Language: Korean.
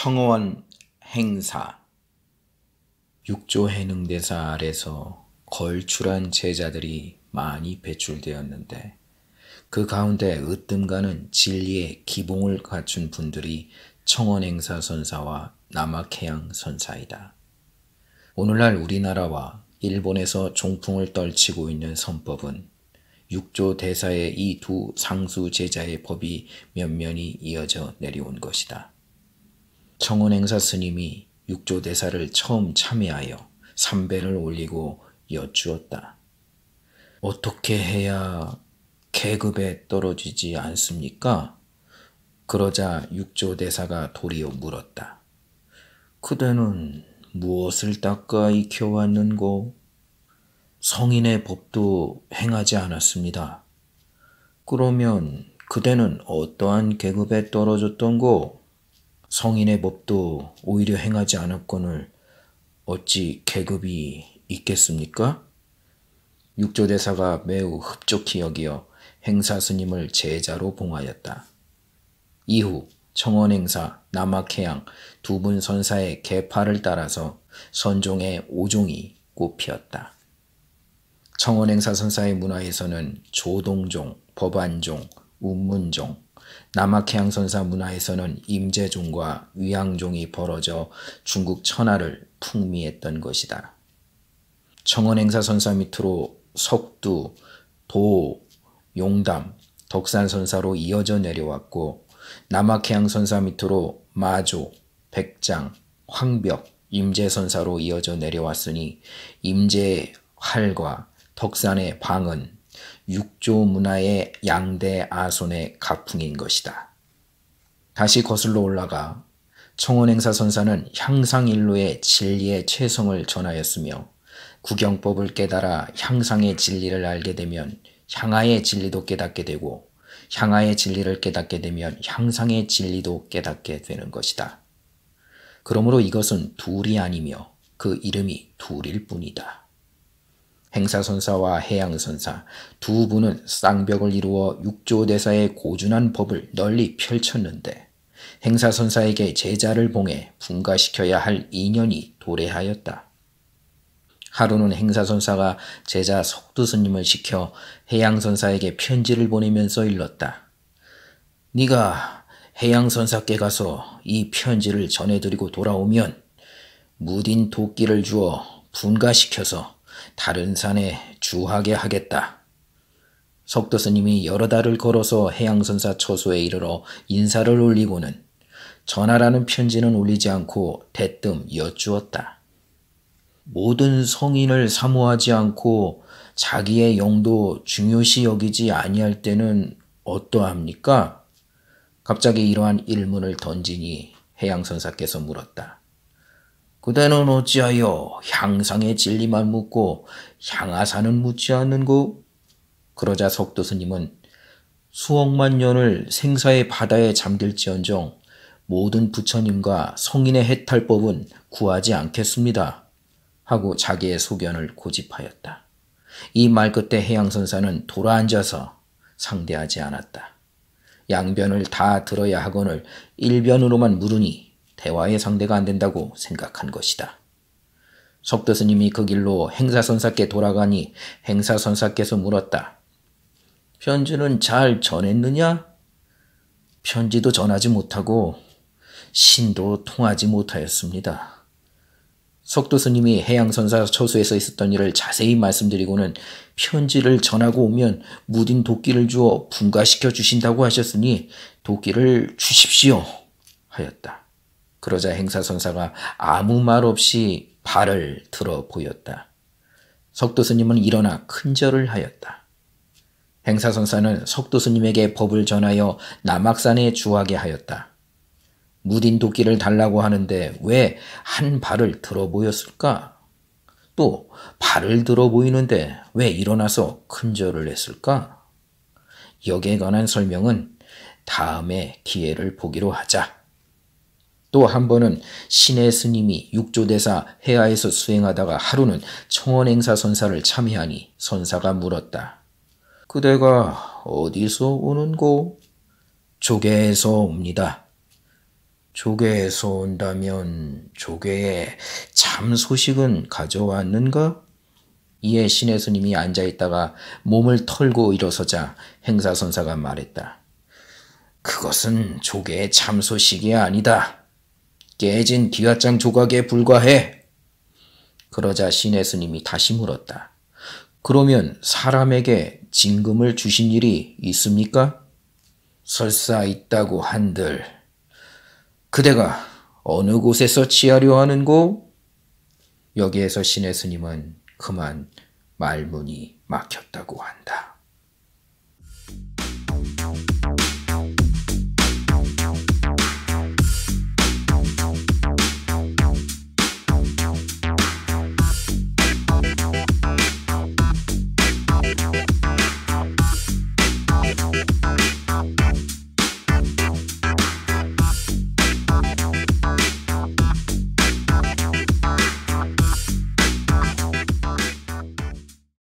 청원 행사. 육조 해능대사 아래서 걸출한 제자들이 많이 배출되었는데 그 가운데 으뜸가는 진리의 기봉을 갖춘 분들이 청원행사 선사와 남학해양 선사이다. 오늘날 우리나라와 일본에서 종풍을 떨치고 있는 선법은 육조 대사의 이 두 상수 제자의 법이 면면이 이어져 내려온 것이다. 청원행사 스님이 육조 대사를 처음 참여하여 삼배를 올리고 여쭈었다. 어떻게 해야 계급에 떨어지지 않습니까? 그러자 육조 대사가 도리어 물었다. 그대는 무엇을 닦아 익혀왔는고? 성인의 법도 행하지 않았습니다. 그러면 그대는 어떠한 계급에 떨어졌던고? 성인의 법도 오히려 행하지 않았거늘 어찌 계급이 있겠습니까? 육조대사가 매우 흡족히 여기어 행사 스님을 제자로 봉하였다. 이후 청원행사, 남학해양 두 분 선사의 계파를 따라서 선종의 5종이 꽃피었다. 청원행사 선사의 문화에서는 조동종, 법안종, 운문종, 남학해양 선사 문화에서는 임재종과 위양종이 벌어져 중국 천하를 풍미했던 것이다. 청원행사 선사 밑으로 석두, 도, 용담, 덕산 선사로 이어져 내려왔고 남학해양 선사 밑으로 마조, 백장, 황벽, 임재 선사로 이어져 내려왔으니 임재의 활과 덕산의 방은 육조 문화의 양대 아손의 가풍인 것이다. 다시 거슬러 올라가 청원행사 선사는 향상일로의 진리의 최성을 전하였으며 구경법을 깨달아 향상의 진리를 알게 되면 향하의 진리도 깨닫게 되고 향하의 진리를 깨닫게 되면 향상의 진리도 깨닫게 되는 것이다. 그러므로 이것은 둘이 아니며 그 이름이 둘일 뿐이다. 행사선사와 해양선사 두 분은 쌍벽을 이루어 육조대사의 고준한 법을 널리 펼쳤는데 행사선사에게 제자를 봉해 분가시켜야 할 인연이 도래하였다. 하루는 행사선사가 제자 석두스님을 시켜 해양선사에게 편지를 보내면서 일렀다. 네가 해양선사께 가서 이 편지를 전해드리고 돌아오면 무딘 도끼를 주어 분가시켜서 다른 산에 주하게 하겠다. 석도스님이 여러 달을 걸어서 해양선사 처소에 이르러 인사를 올리고는 전하라는 편지는 올리지 않고 대뜸 여쭈었다. 모든 성인을 사모하지 않고 자기의 영도 중요시 여기지 아니할 때는 어떠합니까? 갑자기 이러한 일문을 던지니 해양선사께서 물었다. 그대는 어찌하여 향상의 진리만 묻고 향하사는 묻지 않는고? 그러자 석도스님은 수억만 년을 생사의 바다에 잠길지언정 모든 부처님과 성인의 해탈법은 구하지 않겠습니다. 하고 자기의 소견을 고집하였다. 이 말 끝에 해양선사는 돌아앉아서 상대하지 않았다. 양변을 다 들어야 하거늘 일변으로만 물으니 대화의 상대가 안 된다고 생각한 것이다. 석도스님이 그 길로 행사선사께 돌아가니 행사선사께서 물었다. 편지는 잘 전했느냐? 편지도 전하지 못하고 신도 통하지 못하였습니다. 석도스님이 해양선사 처소에서 있었던 일을 자세히 말씀드리고는 편지를 전하고 오면 무딘 도끼를 주어 분가시켜 주신다고 하셨으니 도끼를 주십시오 하였다. 그러자 행사선사가 아무 말 없이 발을 들어 보였다. 석도스님은 일어나 큰절을 하였다. 행사선사는 석도스님에게 법을 전하여 남학산에 주하게 하였다. 무딘 도끼를 달라고 하는데 왜 한 발을 들어 보였을까? 또 발을 들어 보이는데 왜 일어나서 큰절을 했을까? 여기에 관한 설명은 다음에 기회를 보기로 하자. 또 한 번은 신의 스님이 육조대사 해하에서 수행하다가 하루는 청원행사 선사를 참여하니 선사가 물었다. 그대가 어디서 오는고? 조계에서 옵니다. 조계에서 온다면 조계의 참 소식은 가져왔는가? 이에 신의 스님이 앉아있다가 몸을 털고 일어서자 행사선사가 말했다. 그것은 조계의 참 소식이 아니다. 깨진 기와장 조각에 불과해. 그러자 신의 스님이 다시 물었다. 그러면 사람에게 징금을 주신 일이 있습니까? 설사 있다고 한들 그대가 어느 곳에서 취하려 하는고? 여기에서 신의 스님은 그만 말문이 막혔다고 한다.